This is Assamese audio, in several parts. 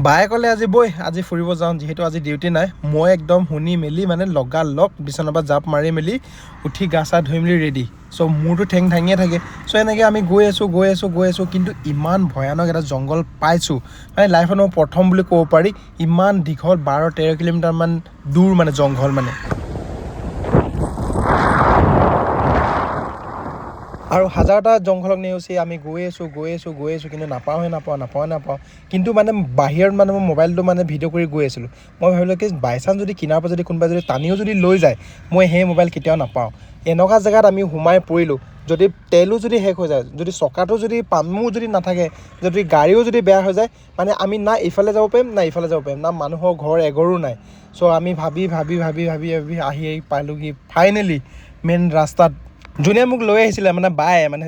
বায়ে ক'লে আজি বৈ আজি ফুৰিব যাওঁ, যিহেতু আজি ডিউটি নাই। মই একদম শুনি মেলি মানে লগালগ বিচনাৰ পৰা জাপ মাৰি মেলি উঠি গা চা ধুই মেলি ৰেডি। চ' মোৰতো ঠেং ঠেঙিয়ে থাকে। চ' এনেকৈ আমি গৈ আছোঁ, কিন্তু ইমান ভয়ানক এটা জংঘল পাইছোঁ, মানে লাইফত মই প্ৰথম বুলি ক'ব পাৰি। ইমান দীঘল 12-13 কিলোমিটাৰমান দূৰ মানে জংঘল মানে। আৰু হাজাৰটা জংঘলক নেওচি আমি গৈ আছোঁ, কিন্তু নাপাওঁ। কিন্তু মানে বাহিৰত মানে মই মোবাইলটো মানে ভিডিঅ' কৰি গৈ আছিলোঁ। মই ভাবিলোঁ কি বাইচান্স যদি কিনাৰ পৰা যদি কোনোবাই যদি টানিও যদি লৈ যায়, মই সেই মোবাইল কেতিয়াও নাপাওঁ। এনেকুৱা জেগাত আমি সোমাই পৰিলোঁ, যদি তেলো যদি শেষ হৈ যায়, যদি চকাটো যদি পামো যদি নাথাকে, যদি গাড়ীও যদি বেয়া হৈ যায়, মানে আমি না ইফালে যাব পাৰিম না ইফালে যাব পাৰিম, না মানুহৰ ঘৰ এঘৰো নাই। চ' আমি ভাবি আহি পালোঁহি ফাইনেলি মেইন ৰাস্তাত। যোনে মোক লৈ আহিছিলে মানে বায়ে, মানে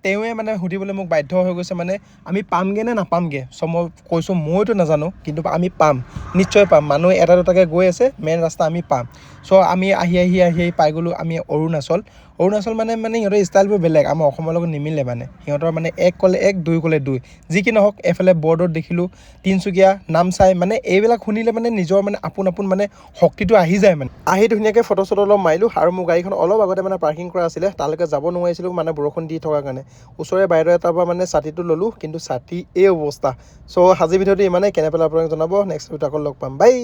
তেওঁৱে মানে সুধিবলৈ মোক বাধ্য হৈ গৈছে, মানে আমি পামগৈ নে নাপামগৈ। চ' মই কৈছোঁ মইতো নাজানো, কিন্তু আমি পাম, নিশ্চয় পাম। মানুহ এটা দুটাকৈ গৈ আছে, মেইন ৰাস্তা আমি পাম। চ' আমি আহি পাই গ'লোঁ আমি অৰুণাচল মানে সিহঁতৰ ষ্টাইলবোৰ বেলেগ, আমাৰ অসমৰ লগত নিমিলে মানে। সিহঁতৰ মানে 1 ক'লে 1, 2 ক'লে 2, যি কি নহওক। এফালে বৰ্ডত দেখিলোঁ তিনচুকীয়া, নামচাই, মানে এইবিলাক শুনিলে মানে নিজৰ মানে আপোন মানে শক্তিটো আহি যায় মানে। আহি ধুনীয়াকৈ ফটো চটো অলপ মাৰিলোঁ, আৰু মোৰ গাড়ীখন অলপ আগতে মানে পাৰ্কিং কৰা আছিলে, তালৈকে যাব নোৱাৰিছিলোঁ মানে বৰষুণ দি থকাৰ কাৰণে। ওচৰৰে বাইদেউ এটাৰ পৰা মানে ছাতিটো ল'লোঁ, কিন্তু ছাতি এই অৱস্থা। চ' আজি ভিডিঅ'টো ইমানেই, কেনে পালে আপোনালোকে জনাব। নেক্সট ভিডিঅ'ত আকৌ লগ পাম, বাই।